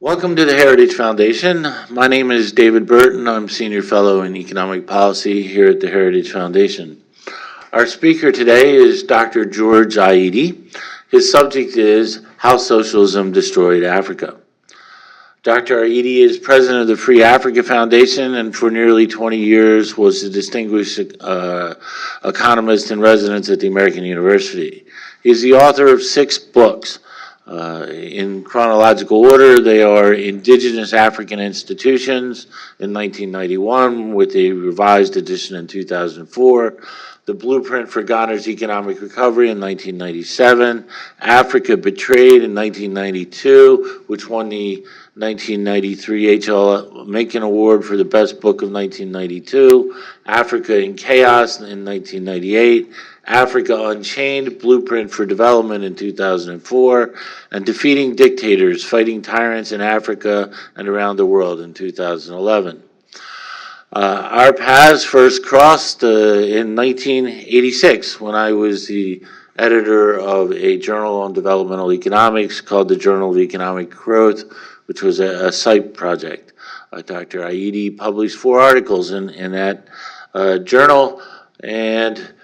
Welcome to the Heritage Foundation. My name is David Burton. I'm Senior Fellow in Economic Policy here at the Heritage Foundation. Our speaker today is Dr. George Aidi. His subject is How Socialism Destroyed Africa. Dr. Aidi is president of the Free Africa Foundation and for nearly 20 years was a distinguished economist in residence at the American University. He's the author of 6 books. In chronological order, they are Indigenous African Institutions in 1991 with a revised edition in 2004, The Blueprint for Ghana's Economic Recovery in 1997, Africa Betrayed in 1992, which won the 1993 H.L. Mencken Award for the Best Book of 1992, Africa in Chaos in 1998, Africa Unchained, Blueprint for Development in 2004, and Defeating Dictators, Fighting Tyrants in Africa and Around the World in 2011. Our paths first crossed in 1986 when I was the editor of a journal on developmental economics called the Journal of Economic Growth, which was a site project. Dr. Aidi published 4 articles in that journal, and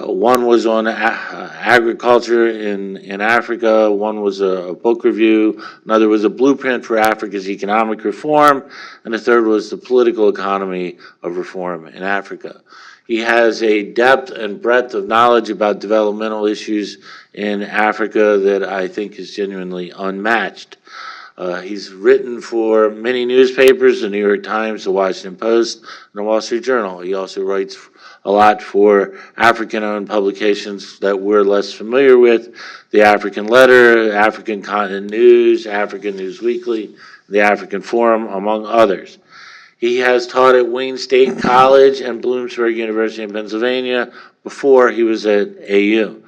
one was on agriculture in Africa, one was a book review, another was a blueprint for Africa's economic reform, and the third was the political economy of reform in Africa. He has a depth and breadth of knowledge about developmental issues in Africa that I think is genuinely unmatched. He's written for many newspapers, the New York Times, the Washington Post, and the Wall Street Journal. He also writes a lot for African-owned publications that we're less familiar with, the African Letter, African Continent News, African News Weekly, the African Forum, among others. He has taught at Wayne State College and Bloomsburg University in Pennsylvania before he was at AU.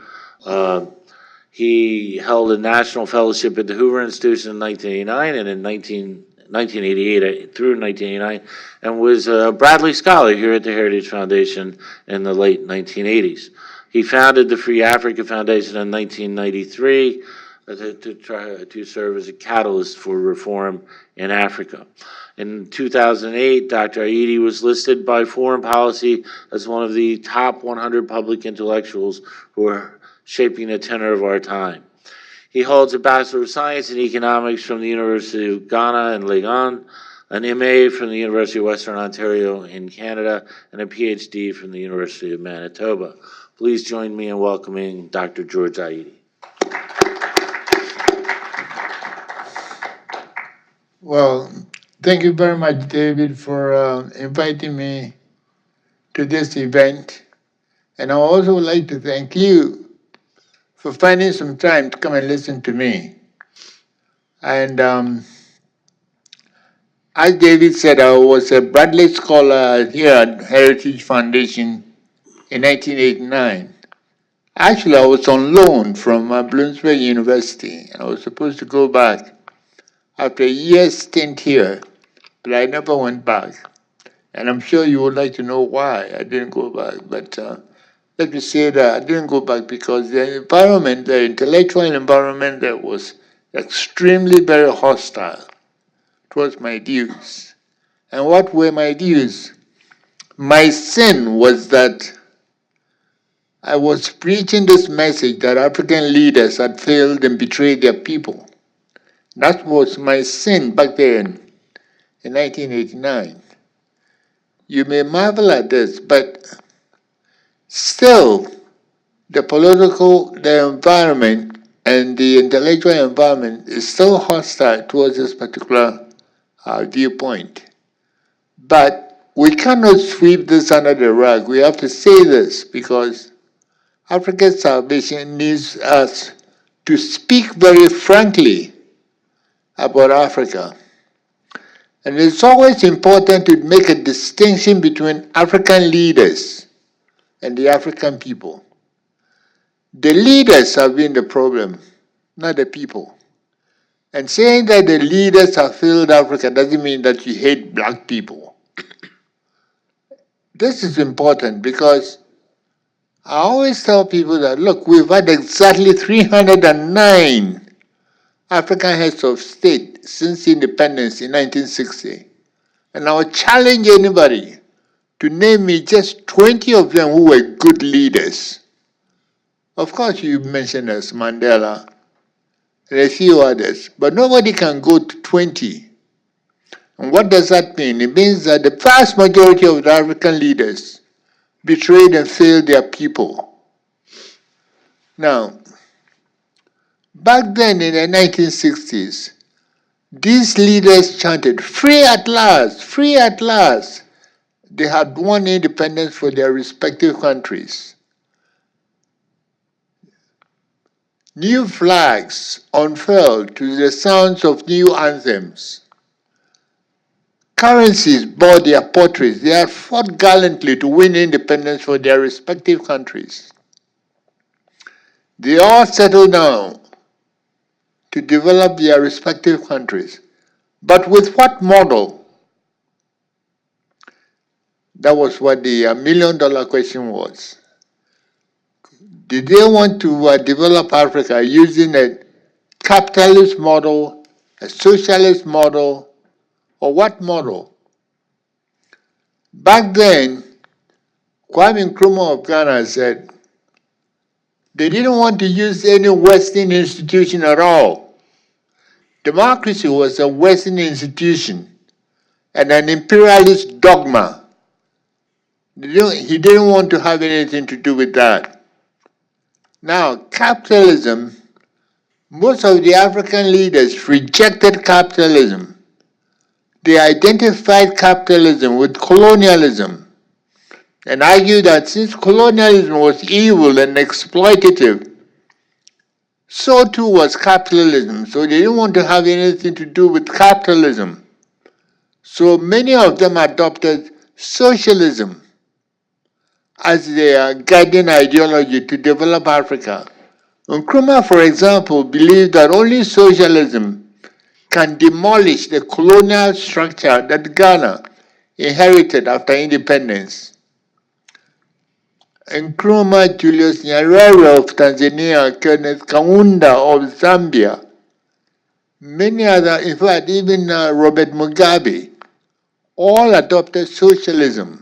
He held a national fellowship at the Hoover Institution in 1989 and in 1988 through 1989, and was a Bradley Scholar here at the Heritage Foundation in the late 1980s. He founded the Free Africa Foundation in 1993 to serve as a catalyst for reform in Africa. In 2008, Dr. Aidi was listed by Foreign Policy as one of the top 100 public intellectuals who are shaping the tenor of our time. He holds a Bachelor of Science in Economics from the University of Ghana in Legon, an MA from the University of Western Ontario in Canada, and a PhD from the University of Manitoba. Please join me in welcoming Dr. George Aidi. Well, thank you very much, David, for inviting me to this event. And I also would like to thank you for finding some time to come and listen to me. And as David said, I was a Bradley Scholar here at Heritage Foundation in 1989. Actually, I was on loan from Bloomsburg University, and I was supposed to go back after a year's stint here, but I never went back. And I'm sure you would like to know why I didn't go back, but let me say that I didn't go back because the environment, the intellectual environment there was extremely very hostile towards my views. And what were my views? My sin was that I was preaching this message that African leaders had failed and betrayed their people. That was my sin back then in 1989. You may marvel at this, but still, the environment and the intellectual environment is still hostile towards this particular viewpoint. But we cannot sweep this under the rug. We have to say this because Africa's salvation needs us to speak very frankly about Africa. And it's always important to make a distinction between African leaders and the African people. The leaders have been the problem, not the people. And saying that the leaders have failed Africa doesn't mean that you hate black people. This is important because I always tell people that, look, we've had exactly 309 African heads of state since independence in 1960. And I would challenge anybody to name me just 20 of them who were good leaders. Of course, you mentioned as Mandela and a few others, but nobody can go to 20. And what does that mean? It means that the vast majority of the African leaders betrayed and failed their people. Now, back then in the 1960s, these leaders chanted, "Free at last, free at last." They had won independence for their respective countries. New flags unfurled to the sounds of new anthems. Currencies bore their portraits. They had fought gallantly to win independence for their respective countries. They all settled down to develop their respective countries. But with what model? That was what the million-dollar question was. Did they want to develop Africa using a capitalist model, a socialist model, or what model? Back then, Kwame Nkrumah of Ghana said they didn't want to use any Western institution at all. Democracy was a Western institution and an imperialist dogma. He didn't want to have anything to do with that. Now, capitalism, most of the African leaders rejected capitalism. They identified capitalism with colonialism and argued that since colonialism was evil and exploitative, so too was capitalism. So they didn't want to have anything to do with capitalism. So many of them adopted socialism as their guiding ideology to develop Africa. Nkrumah, for example, believed that only socialism can demolish the colonial structure that Ghana inherited after independence. Nkrumah, Julius Nyerere of Tanzania, Kenneth Kaunda of Zambia, many other, in fact, even Robert Mugabe, all adopted socialism.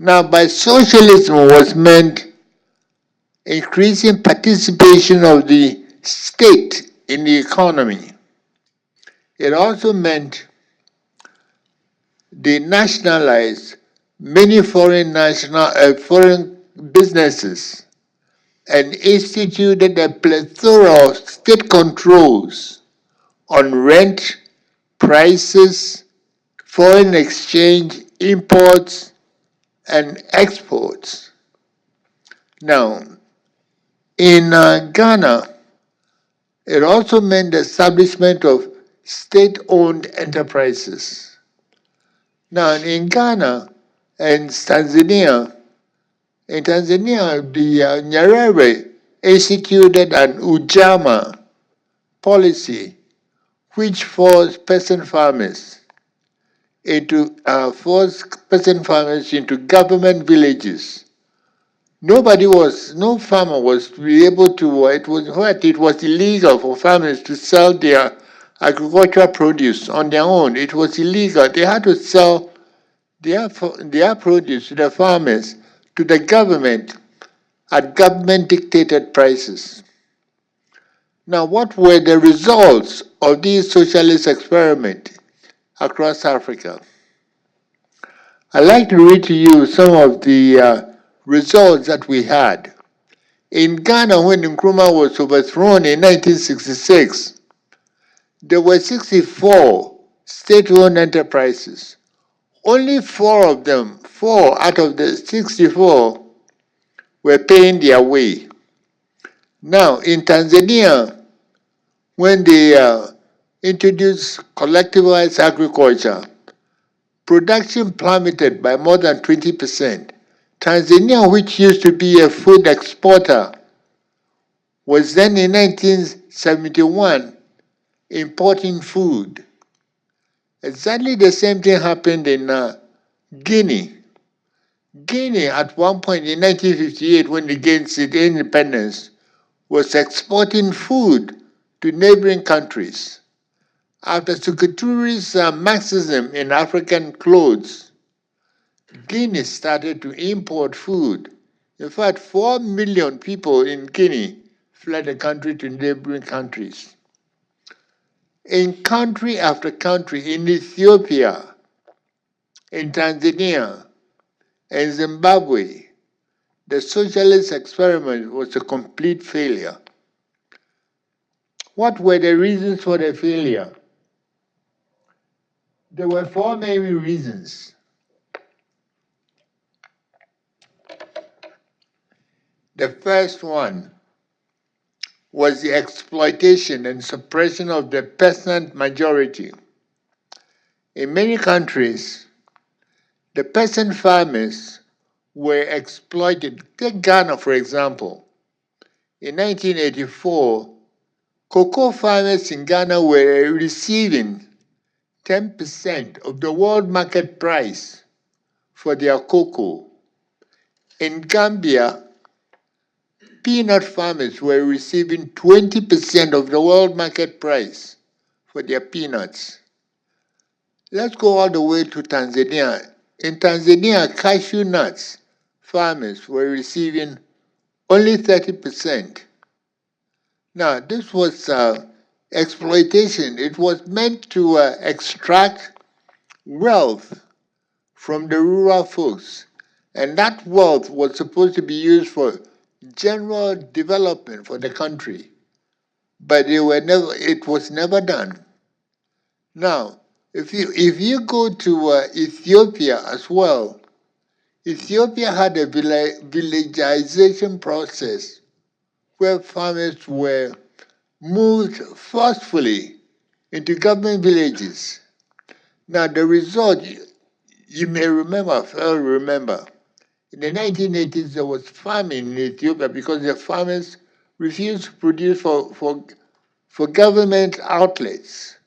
Now, by socialism was meant increasing participation of the state in the economy. It also meant they nationalized many foreign businesses and instituted a plethora of state controls on rent, prices, foreign exchange, imports, and exports. Now, in Ghana, it also meant the establishment of state-owned enterprises. Now, in Ghana and Tanzania, the Nyerere instituted an Ujamaa policy which forced peasant farmers into government villages. No farmer was to be able to, it was illegal for farmers to sell their agricultural produce on their own. It was illegal. They had to sell their produce to the farmers, to the government, at government-dictated prices. Now, what were the results of these socialist experiments across Africa? I'd like to read to you some of the results that we had. In Ghana, when Nkrumah was overthrown in 1966, there were 64 state-owned enterprises. Only 4 out of the 64, were paying their way. Now, in Tanzania, when they introduced collectivized agriculture, production plummeted by more than 20%. Tanzania, which used to be a food exporter, was then in 1971 importing food. Exactly the same thing happened in Guinea. Guinea, at one point in 1958, when it gained its independence, was exporting food to neighboring countries. After Secretary's Marxism in African clothes, Guinea started to import food. In fact, 4 million people in Guinea fled the country to neighboring countries. In country after country, in Ethiopia, in Tanzania, in Zimbabwe, the socialist experiment was a complete failure. What were the reasons for the failure? There were 4 main reasons. The first one was the exploitation and suppression of the peasant majority. In many countries, the peasant farmers were exploited. Take Ghana, for example. In 1984, cocoa farmers in Ghana were receiving 10% of the world market price for their cocoa. In Gambia, peanut farmers were receiving 20% of the world market price for their peanuts. Let's go all the way to Tanzania. In Tanzania, cashew nuts farmers were receiving only 30%. Now, this was exploitation. It was meant to extract wealth from the rural folks. And that wealth was supposed to be used for general development for the country. But it was never done. Now, if you go to Ethiopia as well, Ethiopia had a villagization process where farmers were moved forcefully into government villages. Now, the result, you may remember, in the 1980s, there was famine in Ethiopia because the farmers refused to produce for government outlets.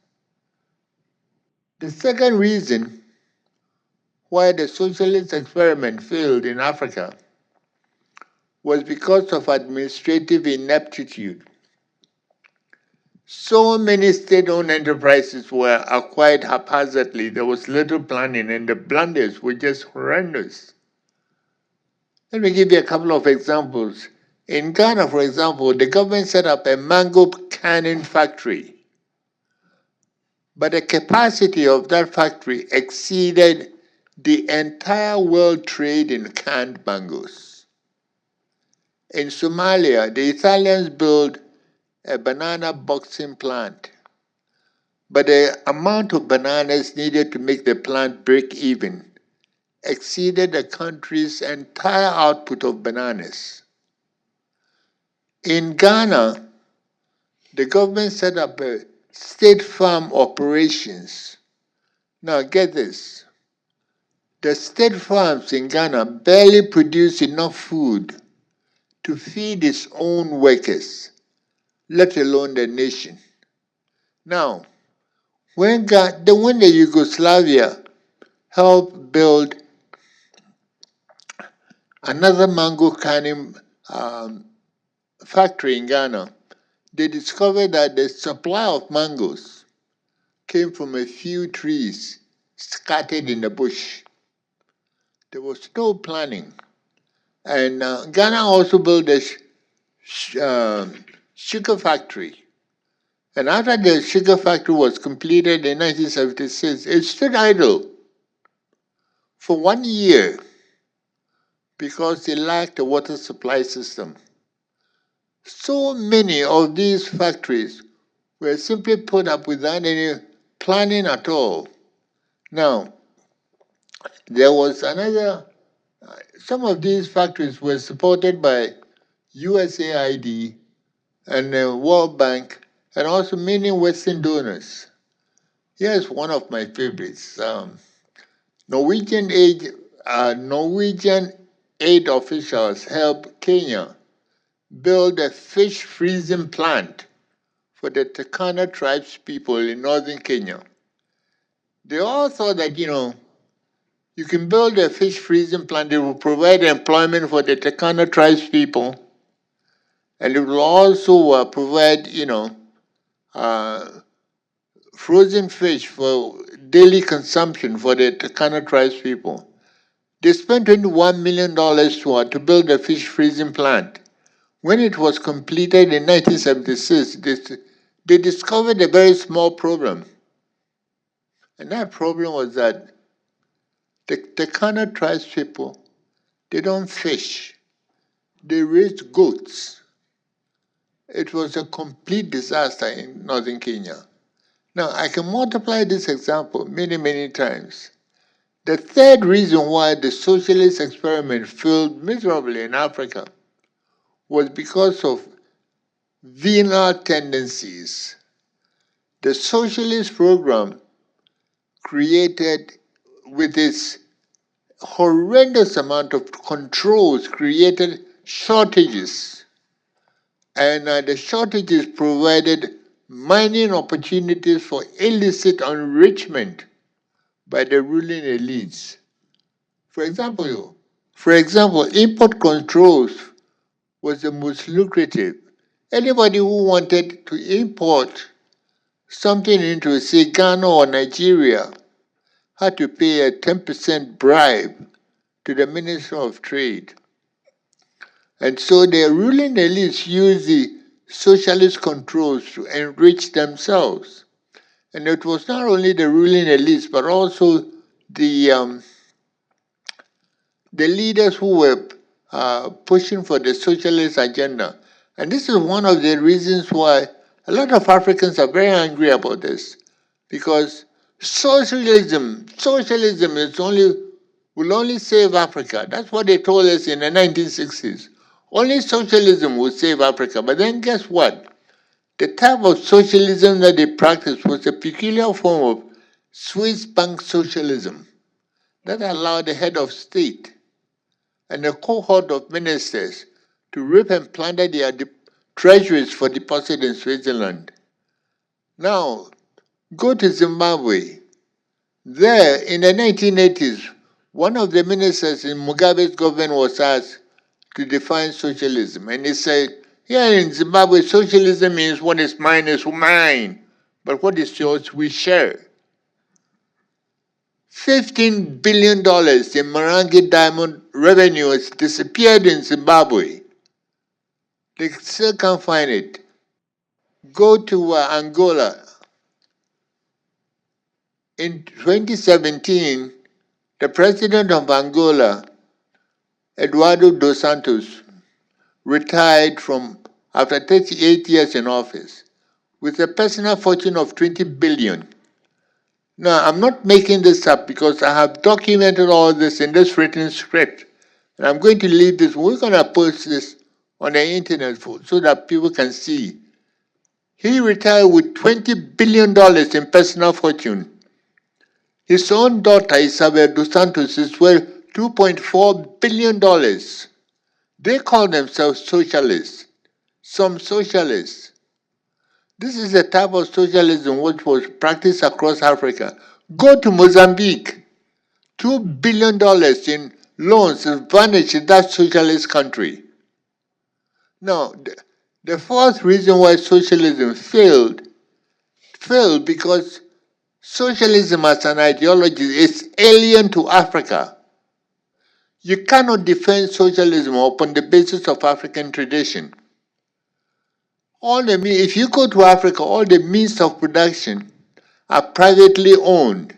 The second reason why the socialist experiment failed in Africa was because of administrative ineptitude. So many state-owned enterprises were acquired haphazardly. There was little planning, and the blunders were just horrendous. Let me give you a couple of examples. In Ghana, for example, the government set up a mango canning factory, but the capacity of that factory exceeded the entire world trade in canned mangoes. In Somalia, the Italians built a banana boxing plant, but the amount of bananas needed to make the plant break even exceeded the country's entire output of bananas. In Ghana, the government set up a state farm operations. Now get this, the state farms in Ghana barely produce enough food to feed its own workers, let alone the nation. Now, when the Yugoslavia helped build another mango canning factory in Ghana, they discovered that the supply of mangoes came from a few trees scattered in the bush. There was no planning. And Ghana also built a sugar factory. And after the sugar factory was completed in 1976, it stood idle for 1 year because it lacked a water supply system. So many of these factories were simply put up without any planning at all. Now, there was some of these factories were supported by USAID and the World Bank and also many Western donors. Here's one of my favorites. Norwegian aid officials helped Kenya build a fish freezing plant for the Turkana tribes people in northern Kenya. They all thought that, you can build a fish freezing plant, it will provide employment for the Turkana tribes people, and it will also provide, frozen fish for daily consumption for the Turkana tribes people. They spent $21 million to build a fish freezing plant. When it was completed in 1976, they discovered a very small problem. And that problem was that the Turkana tribes people, they don't fish. They raise goats. It was a complete disaster in northern Kenya. Now, I can multiply this example many, many times. The third reason why the socialist experiment failed miserably in Africa was because of venal tendencies. The socialist program created, with its horrendous amount of controls, created shortages. And the shortages provided mining opportunities for illicit enrichment by the ruling elites. For example, import controls was the most lucrative. Anybody who wanted to import something into, say, Ghana or Nigeria had to pay a 10% bribe to the Minister of Trade. And so the ruling elites used the socialist controls to enrich themselves. And it was not only the ruling elites, but also the leaders who were pushing for the socialist agenda. And this is one of the reasons why a lot of Africans are very angry about this, because socialism will only save Africa. That's what they told us in the 1960s. Only socialism will save Africa. But then guess what? The type of socialism that they practiced was a peculiar form of Swiss bank socialism that allowed the head of state and a cohort of ministers to rip and plunder their treasuries for deposit in Switzerland. Now, go to Zimbabwe. There, in the 1980s, one of the ministers in Mugabe's government was asked to define socialism. And he said, here in Zimbabwe, socialism means what is mine is mine, but what is yours, we share. $15 billion in Marangi diamond revenue has disappeared in Zimbabwe. They still can't find it. Go to Angola. In 2017, the president of Angola, Eduardo dos Santos, retired after 38 years in office with a personal fortune of 20 billion. Now, I'm not making this up because I have documented all this in this written script. And I'm going to leave this. We're going to post this on the internet so that people can see. He retired with $20 billion in personal fortune. His own daughter, Isabel dos Santos, is worth $2.4 billion. They call themselves socialists. Some socialists. This is the type of socialism which was practiced across Africa. Go to Mozambique. $2 billion in loans have vanished in that socialist country. Now, the fourth reason why socialism failed because socialism as an ideology is alien to Africa. You cannot defend socialism upon the basis of African tradition. If you go to Africa, all the means of production are privately owned.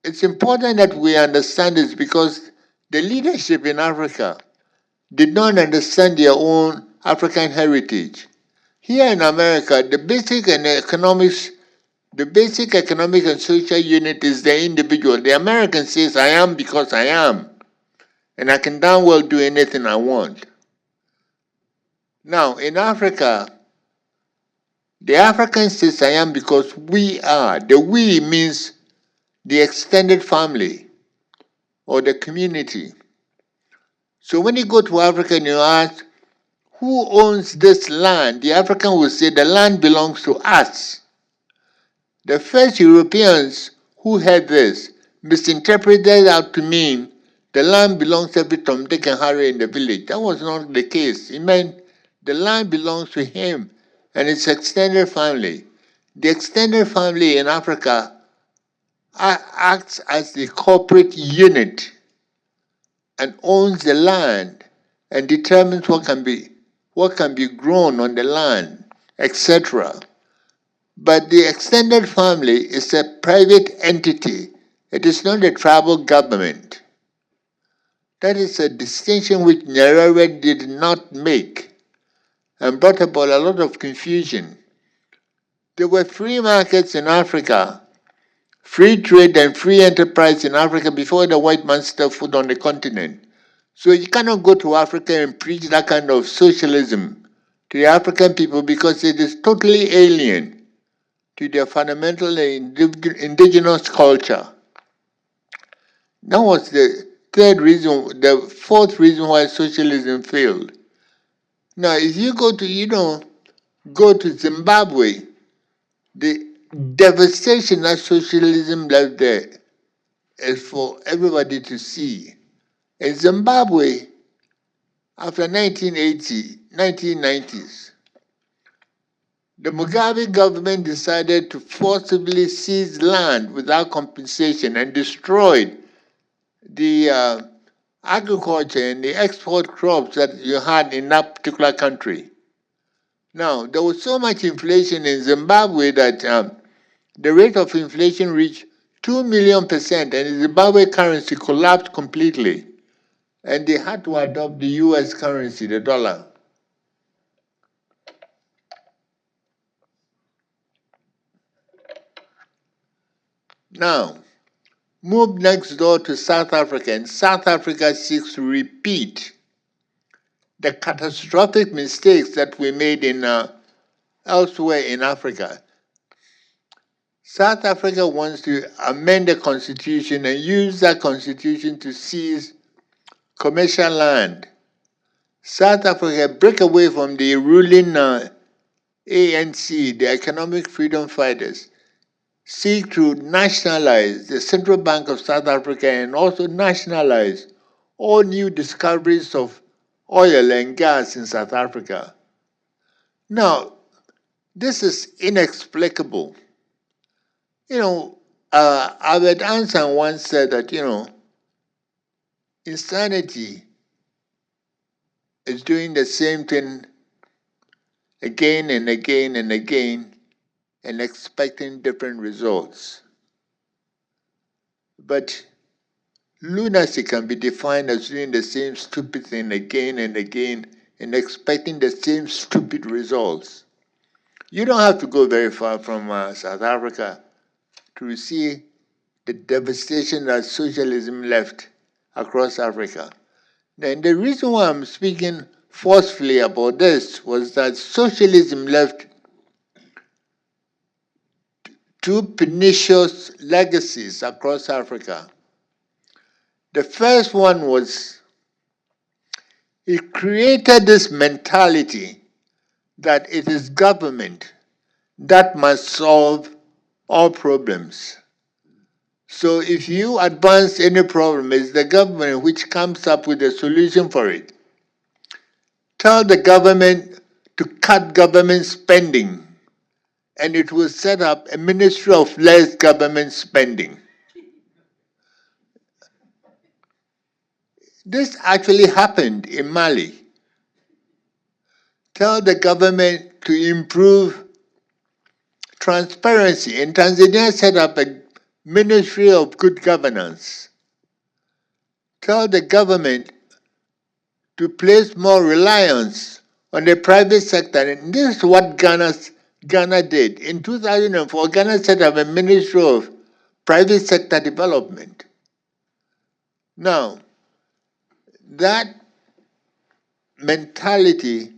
It's important that we understand this because the leadership in Africa did not understand their own African heritage. Here in America, the basic economic and social unit is the individual. The American says, I am because I am, and I can damn well do anything I want. Now, in Africa, the African says, I am because we are. The we means the extended family or the community. So when you go to Africa and you ask, who owns this land? The African will say, the land belongs to us. The first Europeans who heard this misinterpreted that to mean the land belongs to every Tom, Dick, and Harry in the village. That was not the case. It meant the land belongs to him and his extended family. the extended family in Africa acts as the corporate unit and owns the land and determines what can be grown on the land, etc. But the extended family is a private entity. It is not a tribal government. That is a distinction which Nyerere did not make and brought about a lot of confusion. There were free markets in Africa, free trade and free enterprise in Africa before the white man stepped foot on the continent. So you cannot go to Africa and preach that kind of socialism to the African people because it is totally alien to their fundamental indigenous culture. That was the fourth reason why socialism failed. Now, if you go to Zimbabwe, the devastation that socialism left there is for everybody to see. In Zimbabwe, after 1990s, the Mugabe government decided to forcibly seize land without compensation and destroyed the agriculture and the export crops that you had in that particular country. Now, there was so much inflation in Zimbabwe that the rate of inflation reached 2 million% and the Zimbabwe currency collapsed completely. And they had to adopt the US currency, the dollar. Now, move next door to South Africa, and South Africa seeks to repeat the catastrophic mistakes that we made in elsewhere in Africa. South Africa wants to amend the constitution and use that constitution to seize commercial land. South Africa break away from the ruling ANC, the Economic Freedom Fighters, seek to nationalize the Central Bank of South Africa and also nationalize all new discoveries of oil and gas in South Africa. Now, this is inexplicable. Albert Einstein once said that, insanity is doing the same thing again and again and again and expecting different results. But lunacy can be defined as doing the same stupid thing again and again and expecting the same stupid results. You don't have to go very far from South Africa to see the devastation that socialism left across Africa. And the reason why I'm speaking forcefully about this was that socialism left two pernicious legacies across Africa. The first one was it created this mentality that it is government that must solve all problems. So if you advance any problem, it's the government which comes up with a solution for it. Tell the government to cut government spending, and it will set up a ministry of less government spending. This actually happened in Mali. Tell the government to improve transparency. In Tanzania, set up a Ministry of Good Governance. Tell the government to place more reliance on the private sector. And this is what Ghana did. In 2004, Ghana set up a Ministry of Private Sector Development. Now, that mentality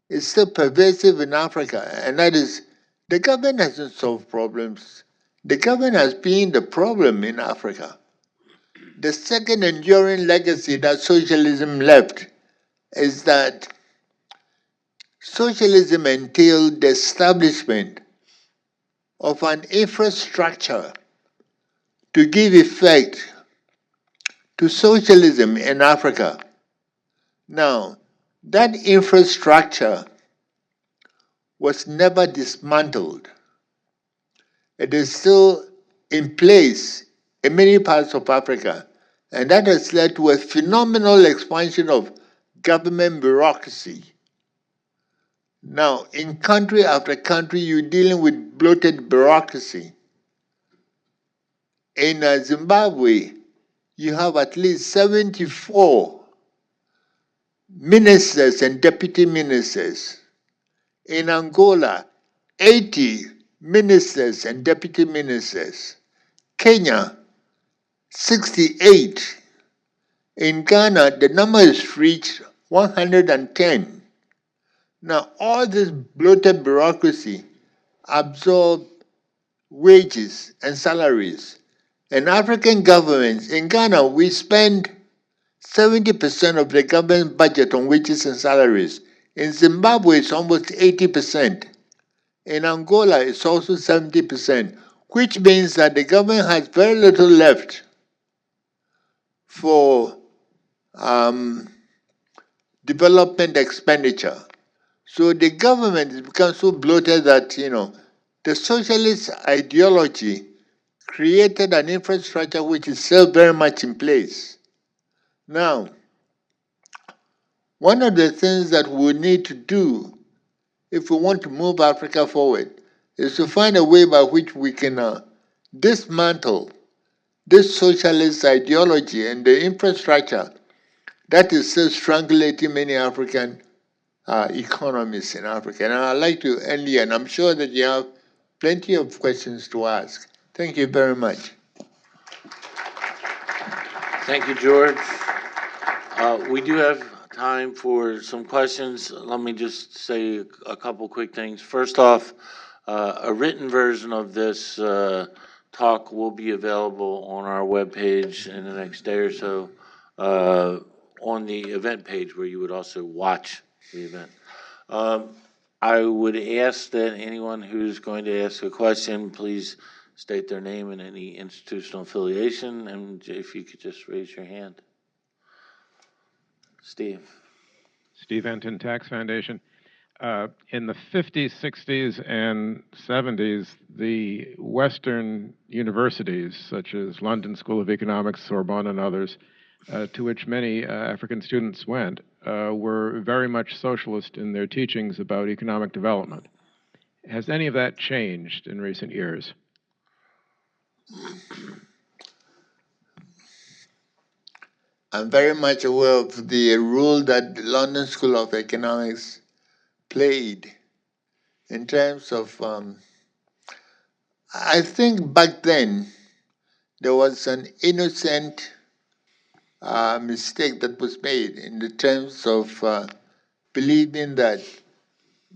is still pervasive in Africa, and that is the government hasn't solved problems. The government has been the problem in Africa. The second enduring legacy that socialism left is that socialism entailed the establishment of an infrastructure to give effect to socialism in Africa. Now, that infrastructure was never dismantled. it is still in place in many parts of Africa. And that has led to a phenomenal expansion of government bureaucracy. Now, in country after country, you're dealing with bloated bureaucracy. In Zimbabwe, you have at least 74 ministers and deputy ministers. In Angola, 80 ministers and deputy ministers. Kenya, 68. In Ghana, the number has reached 110. Now, all this bloated bureaucracy absorbs wages and salaries. And African governments, in Ghana, we spend 70% of the government budget on wages and salaries. In Zimbabwe, it's almost 80%. In Angola, it's also 70%, which means that the government has very little left for development expenditure. So the government has become so bloated that, the socialist ideology created an infrastructure which is still very much in place. Now, one of the things that we need to do if we want to move Africa forward is to find a way by which we can dismantle this socialist ideology and the infrastructure that is still strangulating many African economies in Africa. And I'd like to end here, and I'm sure that you have plenty of questions to ask. Thank you very much. Thank you, George. We do have time for some questions. Let me just say a couple quick things. First off, a written version of this talk will be available on our webpage in the next day or so on the event page where you would also watch the event. I would ask that anyone who's going to ask a question, please state their name and any institutional affiliation, and if you could just raise your hand. Steve. Steve Enton, Tax Foundation. In the 50s, 60s, and 70s, the Western universities, such as London School of Economics, Sorbonne, and others, to which many African students went, were very much socialist in their teachings about economic development. Has any of that changed in recent years? I'm very much aware of the role that the London School of Economics played in terms of, I think back then there was an innocent mistake that was made in the terms of believing that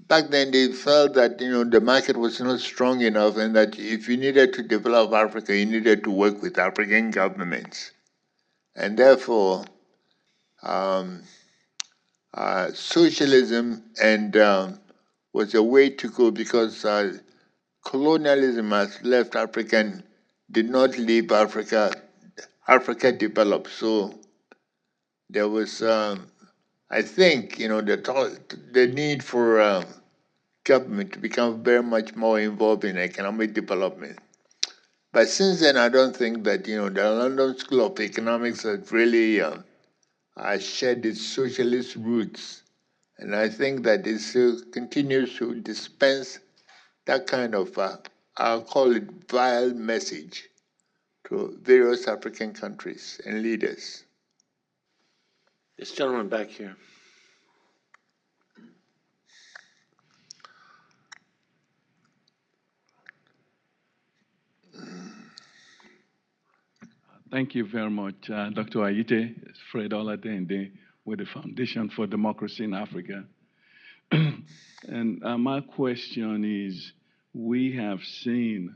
back then they felt that the market was not strong enough and that if you needed to develop Africa, you needed to work with African governments. And therefore, socialism was a way to go because colonialism has left African, did not leave Africa. Africa developed. So there was, I think, the need for government to become very much more involved in economic development. But since then, I don't think that, the London School of Economics has really shed its socialist roots. And I think that it still continues to dispense that kind of, I'll call it vile message to various African countries and leaders. This gentleman back here. Thank you very much, Dr. Ayite. It's Fred Oladende with the Foundation for Democracy in Africa. And my question is, we have seen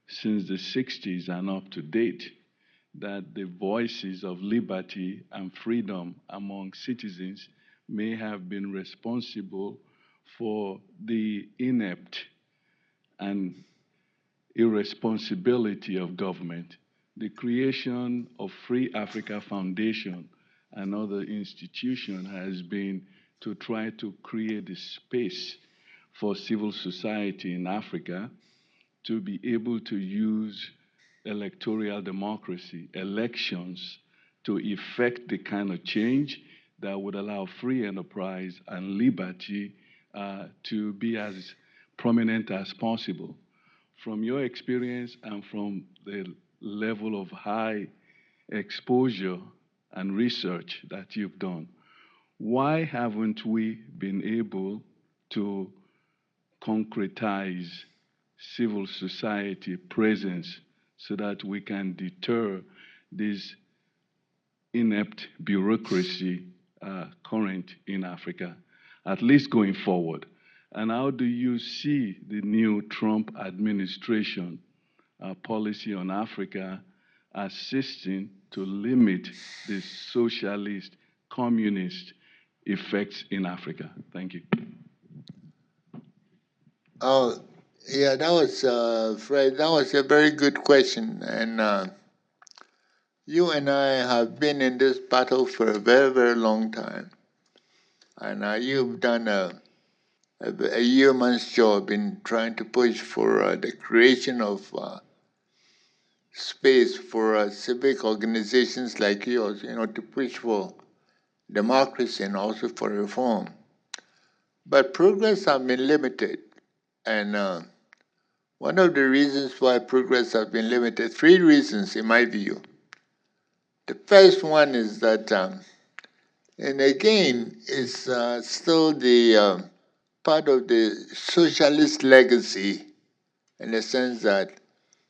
since the 60s and up to date that the voices of liberty and freedom among citizens may have been responsible for the inept and irresponsibility of government. The creation of Free Africa Foundation and other institutions has been to try to create a space for civil society in Africa to be able to use electoral democracy, elections, to effect the kind of change that would allow free enterprise and liberty to be as prominent as possible. From your experience and from the level of high exposure and research that you've done, why haven't we been able to concretize civil society presence so that we can deter this inept bureaucracy current in Africa, at least going forward? And how do you see the new Trump administration policy on Africa assisting to limit the socialist, communist effects in Africa? Thank you. Oh, yeah, that was, Fred, that was a very good question. And you and I have been in this battle for a very, very long time. And you've done a yeoman's job in trying to push for the creation of space for civic organizations like yours, to push for democracy and also for reform. But progress has been limited. And one of the reasons why progress has been limited, three reasons in my view. The first one is that, and again, it's still the part of the socialist legacy in the sense that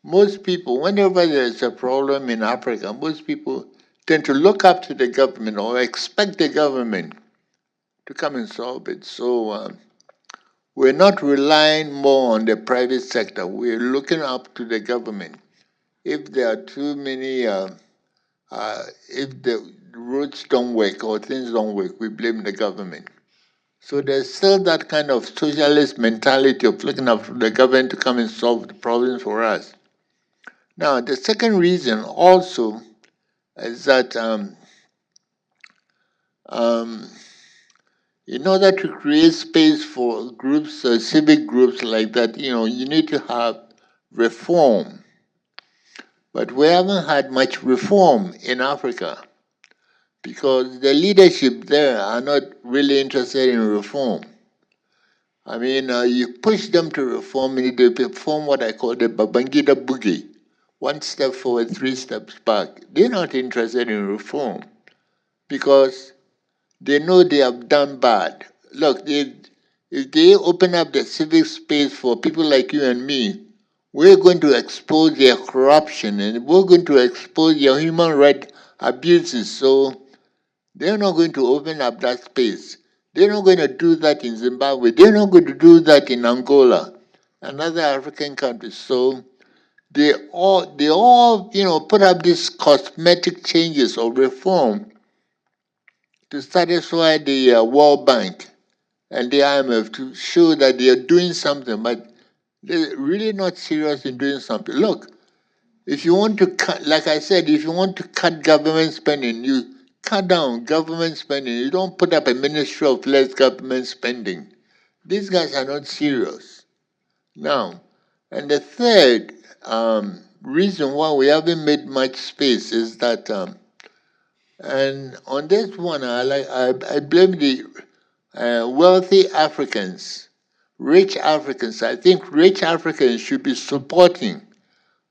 most people, whenever there's a problem in Africa, most people tend to look up to the government or expect the government to come and solve it. So we're not relying more on the private sector. We're looking up to the government. If there are too many, if the roads don't work or things don't work, we blame the government. So there's still that kind of socialist mentality of looking up to the government to come and solve the problems for us. Now, the second reason also is that in order to create space for groups, civic groups like that, you need to have reform. But we haven't had much reform in Africa because the leadership there are not really interested in reform. I mean, you push them to reform and they perform what I call the Babangida boogie. One step forward, three steps back. They're not interested in reform because they know they have done bad. Look, if they open up the civic space for people like you and me, we're going to expose their corruption and we're going to expose their human rights abuses. So they're not going to open up that space. They're not going to do that in Zimbabwe. They're not going to do that in Angola and other African countries. So they all put up these cosmetic changes or reform to satisfy the World Bank and the IMF to show that they are doing something, but they're really not serious in doing something. Look, if you want to cut, like I said, if you want to cut government spending, you cut down government spending. You don't put up a ministry of less government spending. These guys are not serious. Now, and the third reason why we haven't made much space is that, and on this one, I blame the wealthy Africans, rich Africans. I think rich Africans should be supporting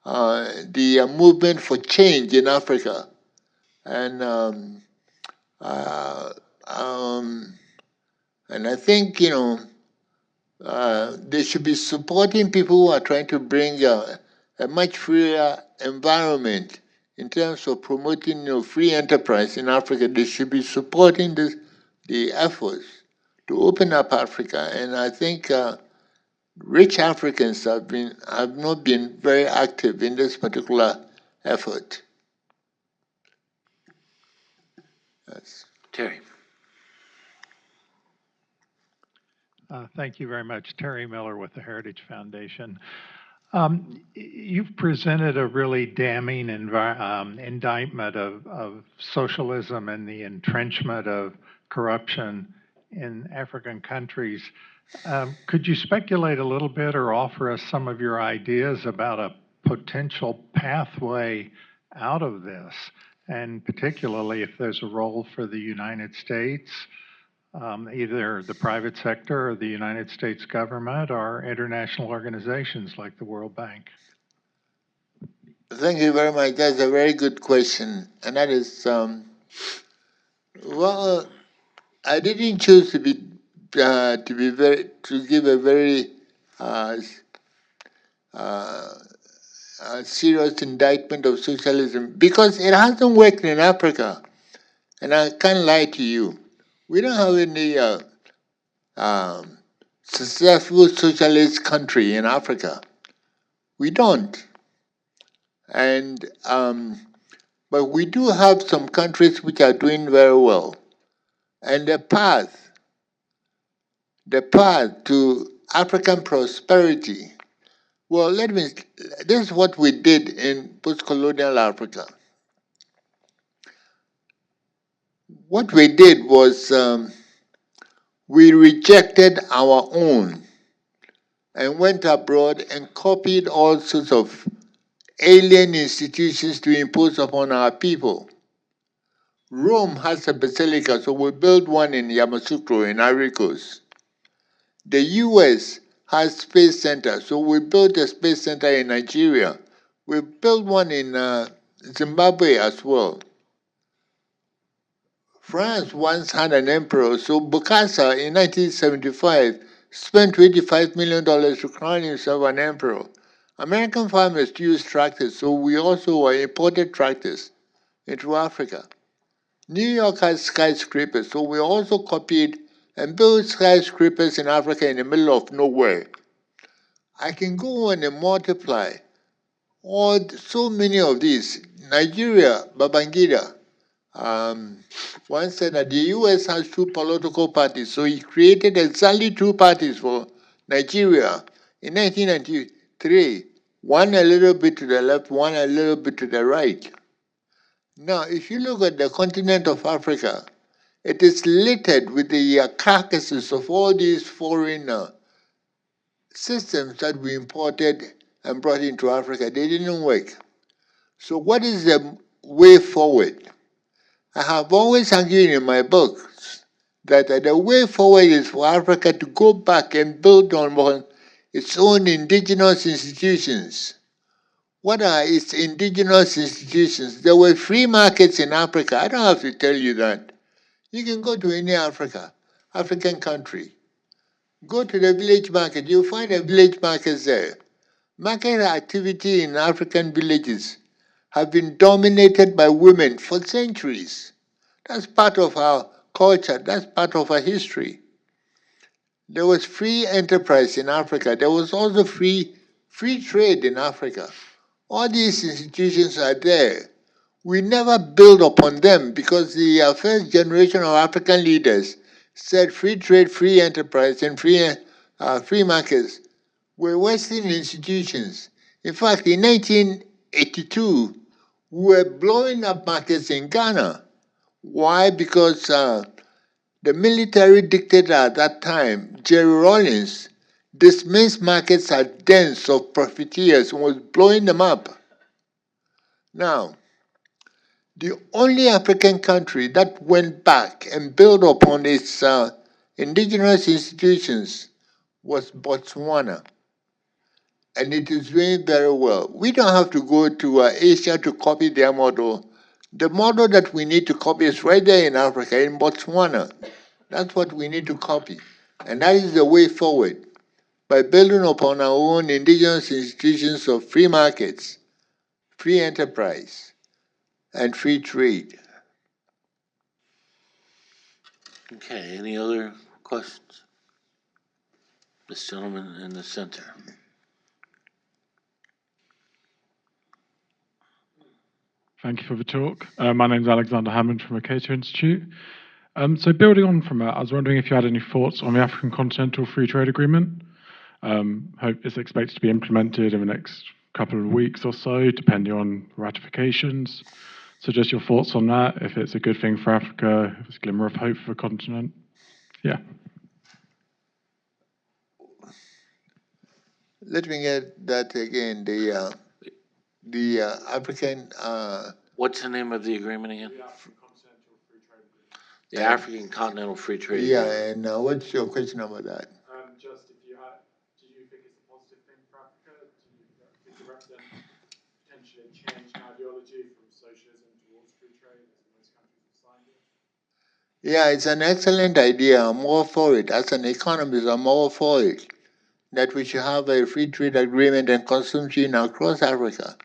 the movement for change in Africa. And and I think they should be supporting people who are trying to bring a much freer environment in terms of promoting free enterprise in Africa. They should be supporting the efforts to open up Africa. And I think rich Africans have not been very active in this particular effort. Yes. Terry. Thank you very much. Terry Miller with the Heritage Foundation. You've presented a really damning indictment of socialism and the entrenchment of corruption in African countries. Could you speculate a little bit or offer us some of your ideas about a potential pathway out of this? And particularly if there's a role for the United States, either the private sector or the United States government or international organizations like the World Bank? Thank you very much. That's a very good question. And that is, well, I didn't choose to give a very uh, serious indictment of socialism because it hasn't worked in Africa. And I can't lie to you. We don't have any successful socialist country in Africa. We don't. And but we do have some countries which are doing very well. And the path to African prosperity, well, this is what we did in post-colonial Africa. What we did was we rejected our own and went abroad and copied all sorts of alien institutions to impose upon our people. Rome has a basilica, so we built one in Yamoussoukro in Ivory Coast. The US has space center, so we built a space center in Nigeria. We built one in Zimbabwe as well. France once had an emperor, so Bokassa in 1975 spent $25 million to crown himself an emperor. American farmers use tractors, so we also imported tractors into Africa. New York has skyscrapers, so we also copied and built skyscrapers in Africa in the middle of nowhere. I can go on and multiply so many of these. Nigeria, Babangida, once said that the US has two political parties, so he created exactly two parties for Nigeria in 1993, one a little bit to the left, one a little bit to the right. Now, if you look at the continent of Africa, it is littered with the carcasses of all these foreign systems that we imported and brought into Africa. They didn't work. So what is the way forward? I have always argued in my books that the way forward is for Africa to go back and build on its own indigenous institutions. What are its indigenous institutions? There were free markets in Africa. I don't have to tell you that. You can go to any African country. Go to the village market. You'll find a village market there. Market activity in African villages have been dominated by women for centuries. That's part of our culture. That's part of our history. There was free enterprise in Africa. There was also free trade in Africa. All these institutions are there. We never build upon them because the first generation of African leaders said free trade, free enterprise, and free markets were Western institutions. In fact, in 1982, we were blowing up markets in Ghana. Why? Because the military dictator at that time, Jerry Rawlings, dismissed markets as dens of profiteers and was blowing them up. Now, the only African country that went back and built upon its indigenous institutions was Botswana. And it is doing very well. We don't have to go to Asia to copy their model. The model that we need to copy is right there in Africa, in Botswana. That's what we need to copy. And that is the way forward, by building upon our own indigenous institutions of free markets, free enterprise, and free trade. Okay, any other questions? This gentleman in the center. Thank you for the talk. My name is Alexander Hammond from the Keita Institute. So building on from that, I was wondering if you had any thoughts on the African Continental Free Trade Agreement. Hope it's expected to be implemented in the next couple of weeks or so, depending on ratifications. So just your thoughts on that, if it's a good thing for Africa, if it's a glimmer of hope for the continent. Yeah. Let me get that again. The African. What's the name of the agreement again? The And- African Continental Free Trade Yeah, Agreement. and what's your question about that? Just if you had, do you think it's a positive thing for Africa? Do you think it represents potentially a change in ideology from socialism towards free trade as most countries have signed it? Yeah, it's an excellent idea. I'm all for it. As an economist, I'm all for it. That we should have a free trade agreement and consumption across Africa.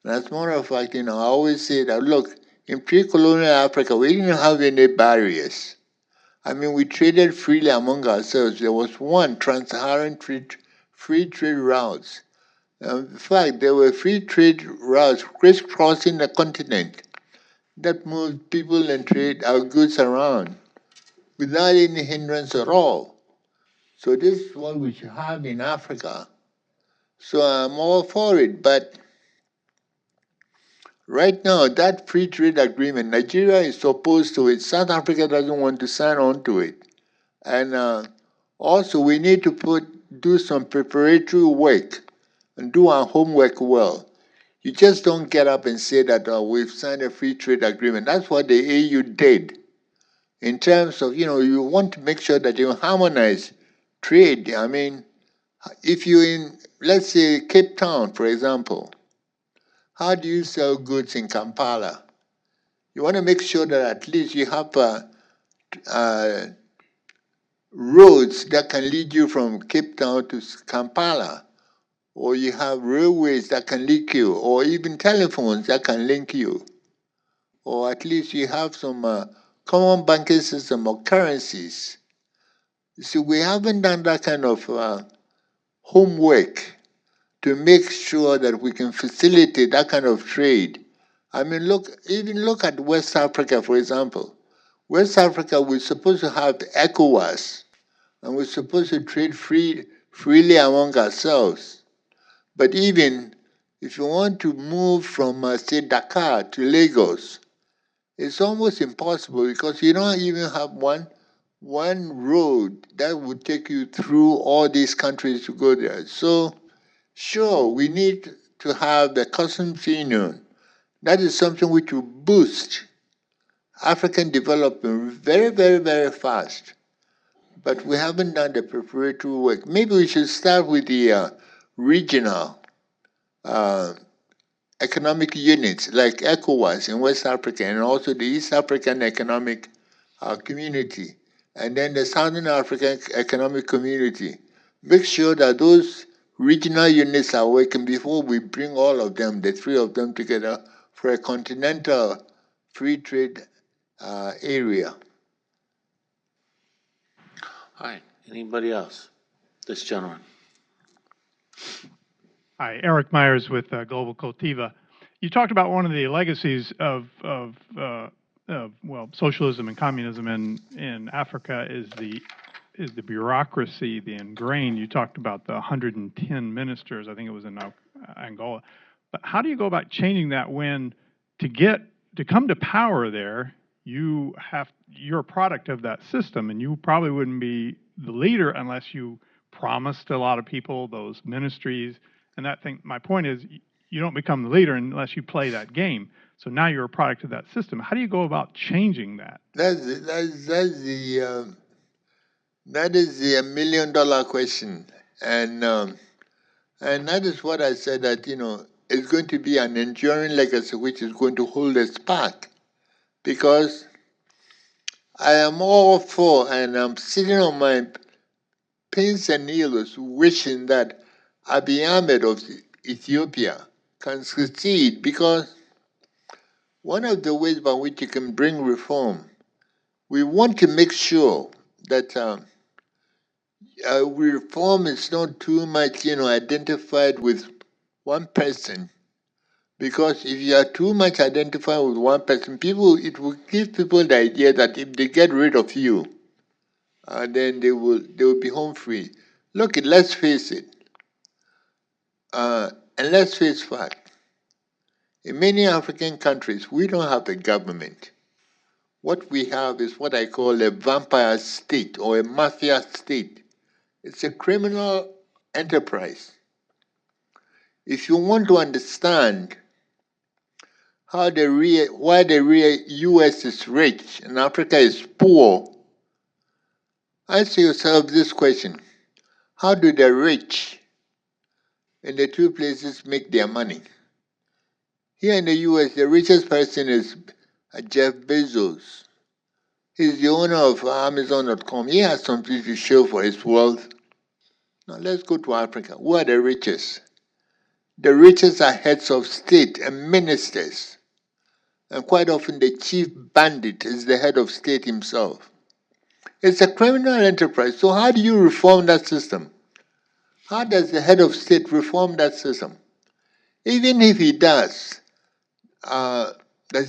And as a matter of fact, I always say that, look, in pre-colonial Africa, we didn't have any barriers. I mean, we traded freely among ourselves. There was one trans-Saharan free trade routes. In fact, there were free trade routes crisscrossing the continent that moved people and trade our goods around without any hindrance at all. So this is what we should have in Africa. So I'm all for it, but right now that free trade agreement, Nigeria is opposed to it. South Africa doesn't want to sign on to it. And also we need to do some preparatory work and do our homework well. You just don't get up and say that we've signed a free trade agreement. That's what the AU did. In terms of, you want to make sure that you harmonize trade. I mean, if you're in, let's say, Cape Town, for example, how do you sell goods in Kampala? You want to make sure that at least you have roads that can lead you from Cape Town to Kampala, or you have railways that can link you, or even telephones that can link you, or at least you have some common banking system or currencies. See, we haven't done that kind of homework to make sure that we can facilitate that kind of trade. I mean, look at West Africa, for example. West Africa, we're supposed to have ECOWAS, and we're supposed to trade freely among ourselves. But even if you want to move from, say, Dakar to Lagos, it's almost impossible because you don't even have one road that would take you through all these countries to go there. So, sure, we need to have the customs union. That is something which will boost African development very, very, very fast. But we haven't done the preparatory work. Maybe we should start with the regional economic units like ECOWAS in West Africa and also the East African Economic Community and then the Southern African Economic Community. Make sure that those regional units are working before we bring all of them, the three of them together for a continental free trade area. All right, anybody else? This gentleman. Hi, Eric Myers with Global Cotiva. You talked about one of the legacies of socialism and communism in Africa is the bureaucracy, the ingrained. You talked about the 110 ministers. I think it was in Angola. But how do you go about changing that when to come to power there, you're a product of that system, and you probably wouldn't be the leader unless you promised a lot of people those ministries and that thing. My point is, you don't become the leader unless you play that game. So now you're a product of that system. How do you go about changing that? That is the $1 million question, and that is what I said that it's going to be an enduring legacy which is going to hold us back, because I am all for, and I'm sitting on my pins and needles wishing that Abiy Ahmed of Ethiopia can succeed, because one of the ways by which you can bring reform, we want to make sure that reform is not too much, identified with one person. Because if you are too much identified with one person, it will give people the idea that if they get rid of you, then they will be home free. Look, let's face it, and let's face fact. In many African countries, we don't have a government. What we have is what I call a vampire state or a mafia state. It's a criminal enterprise. if you want to understand why the real US is rich and Africa is poor, ask yourself this question. How do the rich in the two places make their money? Here in the US, the richest person is Jeff Bezos. He's the owner of Amazon.com. He has something to show for his wealth. Now let's go to Africa. Who are the richest? The richest are heads of state and ministers. And quite often the chief bandit is the head of state himself. It's a criminal enterprise. So how do you reform that system? How does the head of state reform that system? Even if he does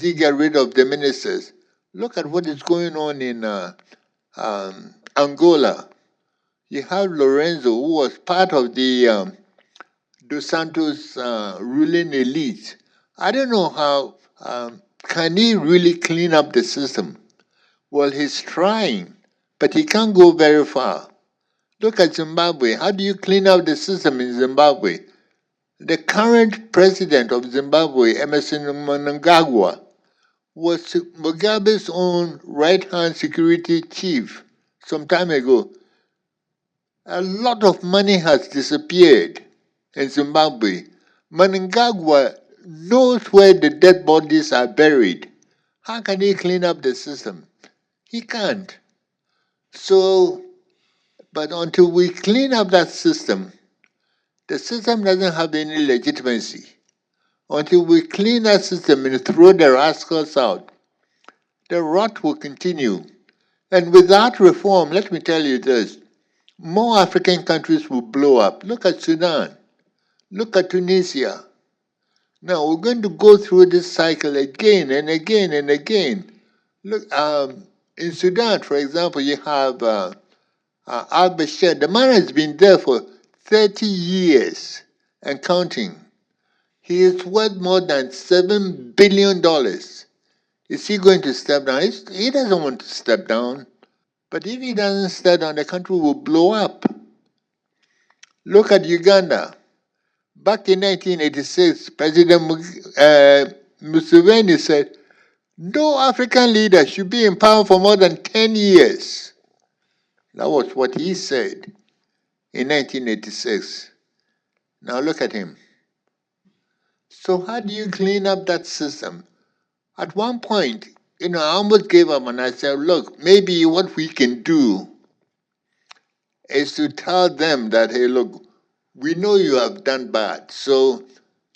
he get rid of the ministers? Look at what is going on in Angola. You have Lorenzo, who was part of the Dos Santos ruling elite. I don't know how, can he really clean up the system? Well, he's trying, but he can't go very far. Look at Zimbabwe. How do you clean up the system in Zimbabwe? The current president of Zimbabwe, Emerson Mnangagwa, was Mugabe's own right-hand security chief some time ago. A lot of money has disappeared in Zimbabwe. Mnangagwa knows where the dead bodies are buried. How can he clean up the system? He can't. So, but until we clean up that system, the system doesn't have any legitimacy. Until we clean that system and throw the rascals out, the rot will continue. And without reform, let me tell you this, more African countries will blow up. Look at Sudan. Look at Tunisia. Now, we're going to go through this cycle again and again and again. Look, in Sudan, for example, you have al-Bashir. The man has been there for 30 years and counting. He is worth more than $7 billion. Is he going to step down? He doesn't want to step down. But if he doesn't step down, the country will blow up. Look at Uganda. Back in 1986, President Museveni said, no African leader should be in power for more than 10 years. That was what he said in 1986. Now look at him. So how do you clean up that system? At one point, I almost gave up and I said, look, maybe what we can do is to tell them that, hey, look, we know you have done bad, so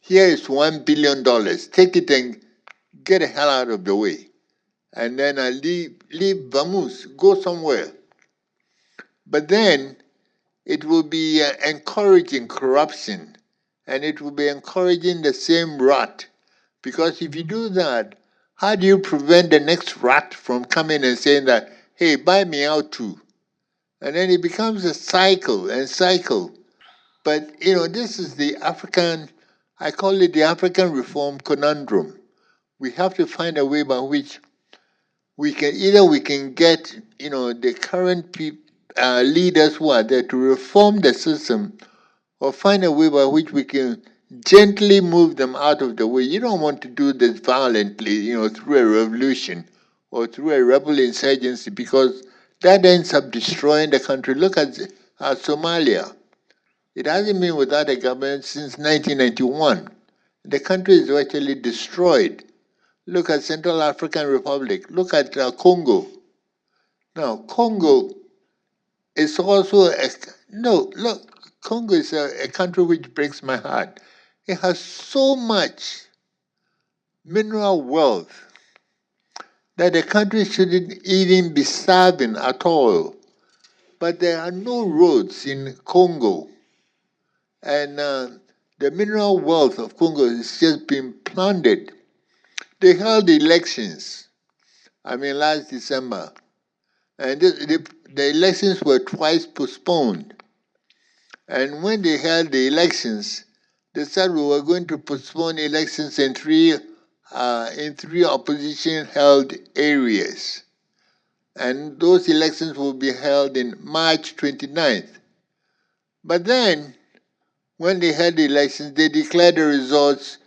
here is $1 billion. Take it and get the hell out of the way. And then leave Vamoose, go somewhere. But then it will be encouraging corruption, and it will be encouraging the same rot. Because if you do that, how do you prevent the next rat from coming and saying that, hey, buy me out too? And then it becomes a cycle and cycle. But, this is the African, I call it the African reform conundrum. We have to find a way by which we can get, the current leaders who are there to reform the system, or find a way by which we can gently move them out of the way. You don't want to do this violently, through a revolution or through a rebel insurgency, because that ends up destroying the country. Look at Somalia. It hasn't been without a government since 1991. The country is virtually destroyed. Look at Central African Republic. Look at Congo. Now, Congo is also Congo is a country which breaks my heart. It has so much mineral wealth that the country shouldn't even be starving at all. But there are no roads in Congo. And the mineral wealth of Congo is just being plundered. They held elections, last December. And the elections were twice postponed. And when they held the elections, they said we were going to postpone elections in three opposition-held areas. And those elections will be held in March 29th. But then, when they had the elections, they declared the results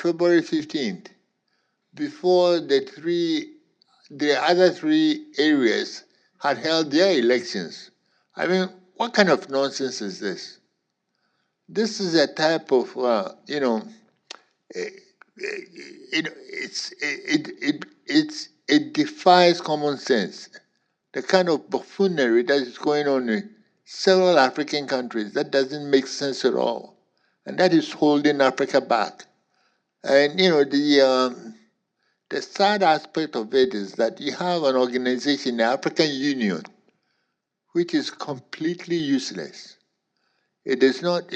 February 15th, before the other three areas had held their elections. I mean, what kind of nonsense is this? This is a type of, it defies common sense. The kind of buffoonery that is going on in several African countries, that doesn't make sense at all. And that is holding Africa back. And, the sad aspect of it is that you have an organization, the African Union, which is completely useless. It is not,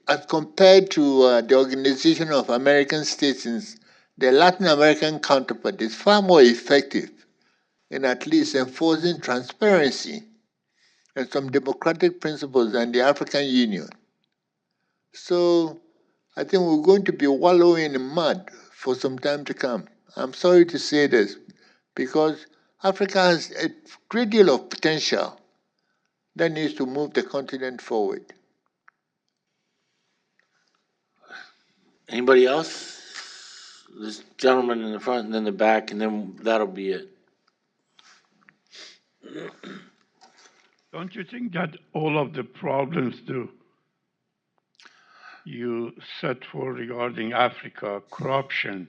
as compared to the Organization of American States, the Latin American counterpart is far more effective in at least enforcing transparency and some democratic principles than the African Union. So I think we're going to be wallowing in mud for some time to come. I'm sorry to say this, because Africa has a great deal of potential that needs to move the continent forward. Anybody else? This gentleman in the front and then the back, and then that'll be it. Don't you think that all of the problems you set for regarding Africa, corruption,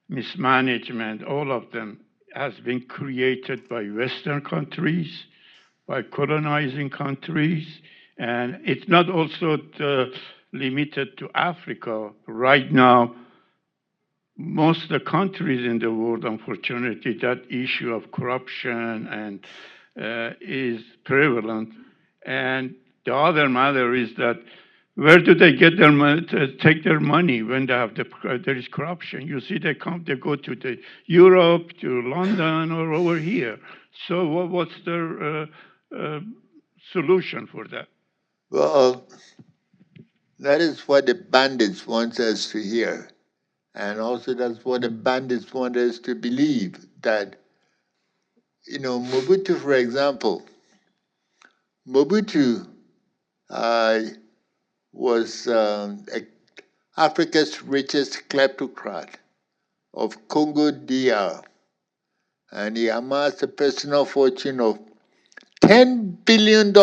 mismanagement, all of them has been created by Western countries, by colonizing countries, and it's not also limited to Africa. Right now, most of the countries in the world, unfortunately, that issue of corruption and is prevalent. And the other matter is that where do they get their money, take their money when they have there is corruption? You see, they go to Europe, to London, or over here. So what's their solution for that? Well, that is what the bandits want us to hear. And also that's what the bandits want us to believe, that, Mobutu, for example, Mobutu was Africa's richest kleptocrat of Congo DR. And he amassed a personal fortune of $10 billion.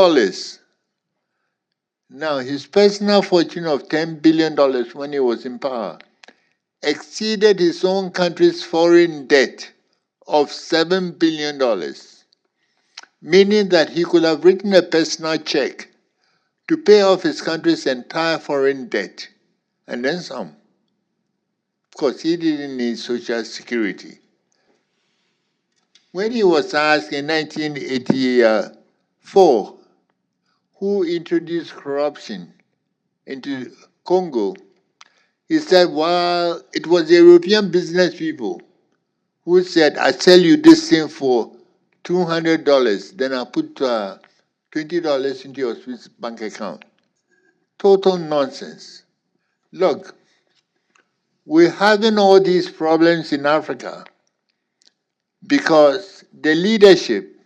Now, his personal fortune of $10 billion when he was in power exceeded his own country's foreign debt of $7 billion, meaning that he could have written a personal check to pay off his country's entire foreign debt, and then some. Of course, he didn't need Social Security. When he was asked in 1984 who introduced corruption into Congo, he said, well, it was European business people who said, I sell you this thing for $200, then I put $20 into your Swiss bank account. Total nonsense. Look, we're having all these problems in Africa because the leadership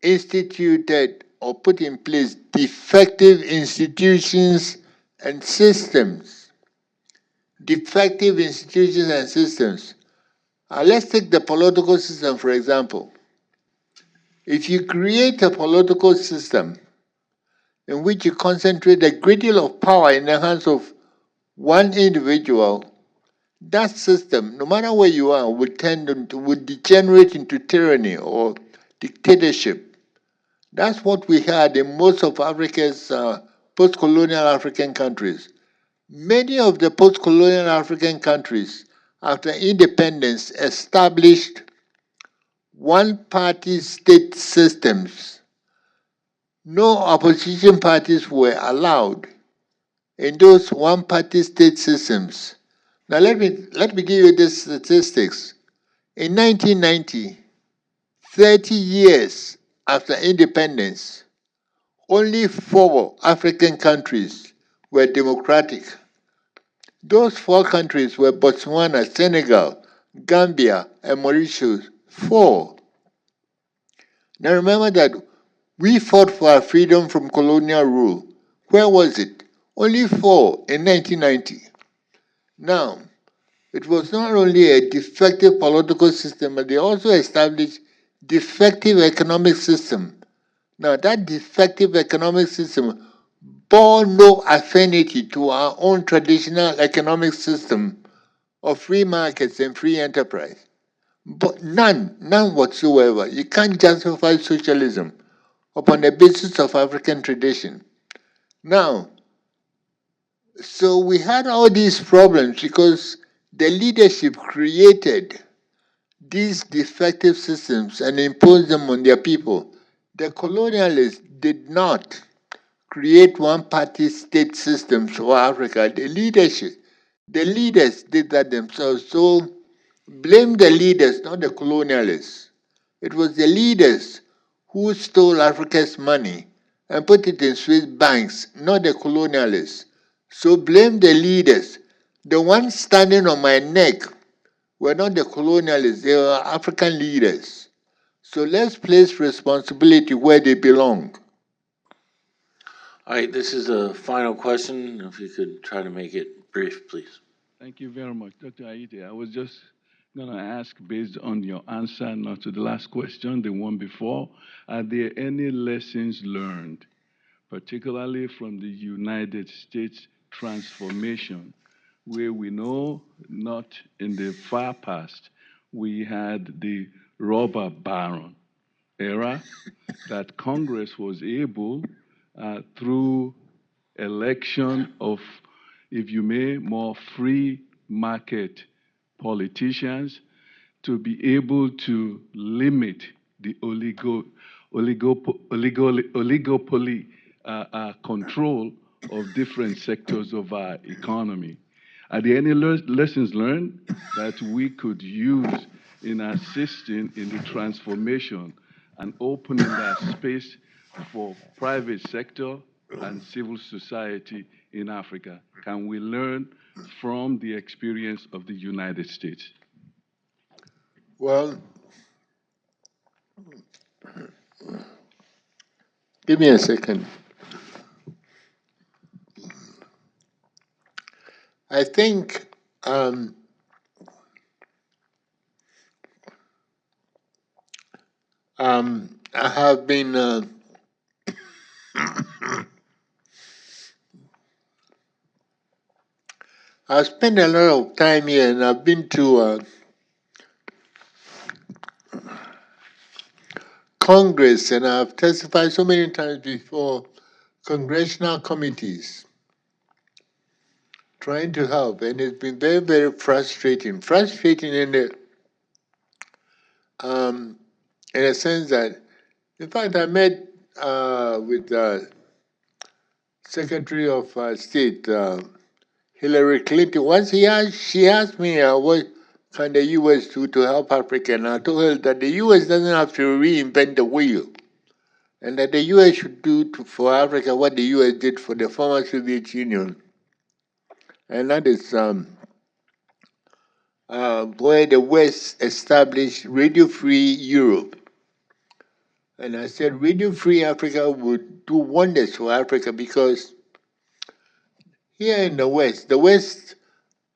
instituted or put in place defective institutions and systems. Defective institutions and systems. Let's take the political system, for example. If you create a political system in which you concentrate a great deal of power in the hands of one individual, that system, no matter where you are, would degenerate into tyranny or dictatorship. That's what we had in most of Africa's post-colonial African countries. Many of the post-colonial African countries, after independence, established one-party state systems. No opposition parties were allowed in those one-party state systems. Now let me give you these statistics. In 1990, 30 years after independence, only 4 African countries were democratic. Those 4 countries were Botswana, Senegal, Gambia, and Mauritius. 4. Now remember that We fought for our freedom from colonial rule. Where was it? Only 4 in 1990. Now, it was not only a defective political system, but they also established defective economic system. Now, that defective economic system bore no affinity to our own traditional economic system of free markets and free enterprise. But none whatsoever. You can't justify socialism upon the basis of African tradition. Now, so we had all these problems because the leadership created these defective systems and imposed them on their people. The colonialists did not create one-party state systems for Africa. The leaders did that themselves. So blame the leaders, not the colonialists. It was the leaders who stole Africa's money and put it in Swiss banks, not the colonialists. So blame the leaders. The ones standing on my neck were not the colonialists, they were African leaders. So let's place responsibility where they belong. All right, this is the final question. If you could try to make it brief, please. Thank you very much, Dr. Aite. I was just going to ask, based on your answer, not to the last question, the one before, are there any lessons learned, particularly from the United States transformation, where we know, not in the far past, we had the robber baron era, that Congress was able, through election of, if you may, more free market politicians, to be able to limit the oligopoly control of different sectors of our economy. Are there any lessons learned that we could use in assisting in the transformation and opening that space for private sector and civil society in Africa? Can we learn from the experience of the United States? Well, give me a second. I think I have been I've spent a lot of time here, and I've been to Congress, and I've testified so many times before congressional committees trying to help, and it's been very, very frustrating. Frustrating in a sense that, in fact, I met with Secretary of State Hillary Clinton. Once she asked me what can the U.S. do to help Africa, and I told her that the U.S. doesn't have to reinvent the wheel, and that the U.S. should do for Africa what the U.S. did for the former Soviet Union, and that is where the West established Radio-Free Europe. And I said Radio-Free Africa would do wonders for Africa, because here in the West,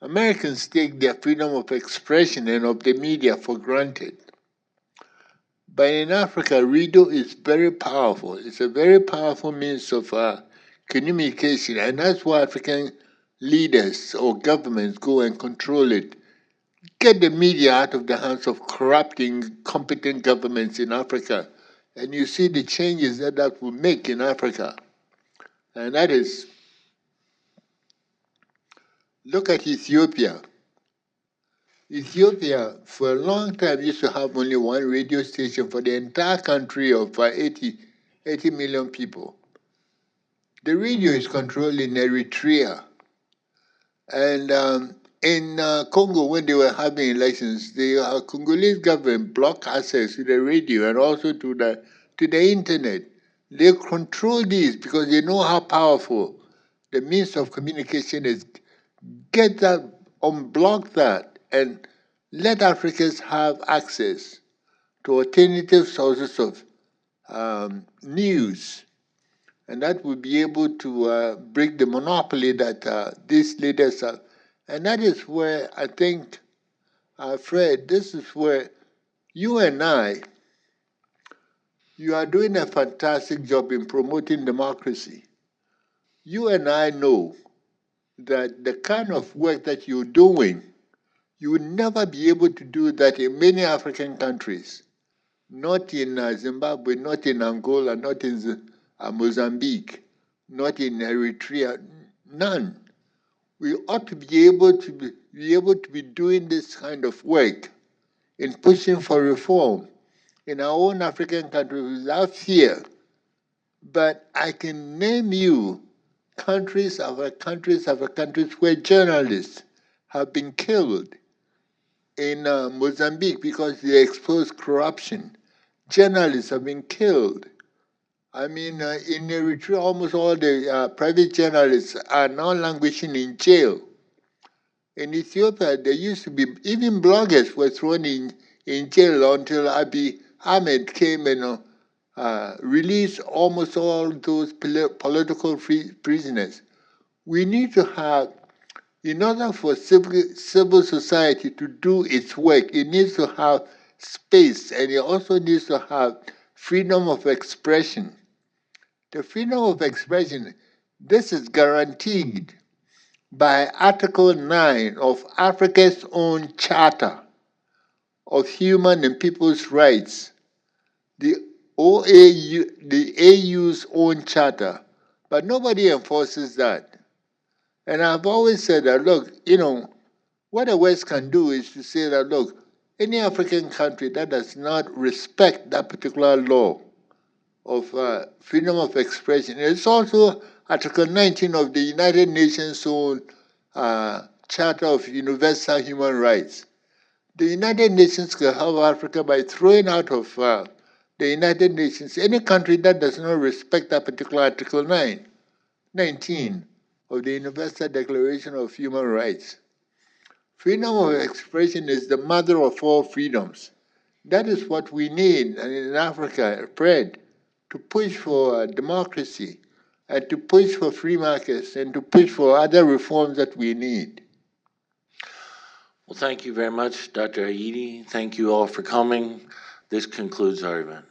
Americans take their freedom of expression and of the media for granted. But in Africa, radio is very powerful. It's a very powerful means of communication, and that's why African leaders or governments go and control it. Get the media out of the hands of corrupt, incompetent governments in Africa, and you see the changes that will make in Africa. And that is, look at Ethiopia. Ethiopia, for a long time, used to have only one radio station for the entire country of 80 million people. The radio is controlled in Eritrea. And in Congo, when they were having elections, the Congolese government blocked access to the radio and also to the internet. They control these because they know how powerful the means of communication is. Get that, unblock that, and let Africans have access to alternative sources of news. And that would be able to break the monopoly that these leaders have. And that is where I think, Fred, this is where you and I, you are doing a fantastic job in promoting democracy. You and I know that the kind of work that you're doing, you will never be able to do that in many African countries. Not in Zimbabwe, not in Angola, not in Mozambique, not in Eritrea, none. We ought to be able to be doing this kind of work in pushing for reform in our own African countries without fear. But I can name you countries after countries after countries where journalists have been killed. In Mozambique, because they expose corruption, journalists have been killed. I mean, in Eritrea, almost all the private journalists are now languishing in jail. In Ethiopia, there used to be, even bloggers were thrown in jail until Abiy Ahmed came and released almost all those political prisoners. We need to have, in order for civil society to do its work, it needs to have space, and it also needs to have freedom of expression. The freedom of expression, this is guaranteed by Article 9 of Africa's own Charter of Human and People's Rights, the AU's own charter, but nobody enforces that. And I've always said that, look, what the West can do is to say that, look, any African country that does not respect that particular law of freedom of expression, it's also Article 19 of the United Nations' own Charter of Universal Human Rights. The United Nations can help Africa by throwing out of the United Nations any country that does not respect that particular Article 19 of the Universal Declaration of Human Rights. Freedom of expression is the mother of all freedoms. That is what we need in Africa, Fred, to push for democracy and to push for free markets and to push for other reforms that we need. Well, thank you very much, Dr. Aidi. Thank you all for coming. This concludes our event.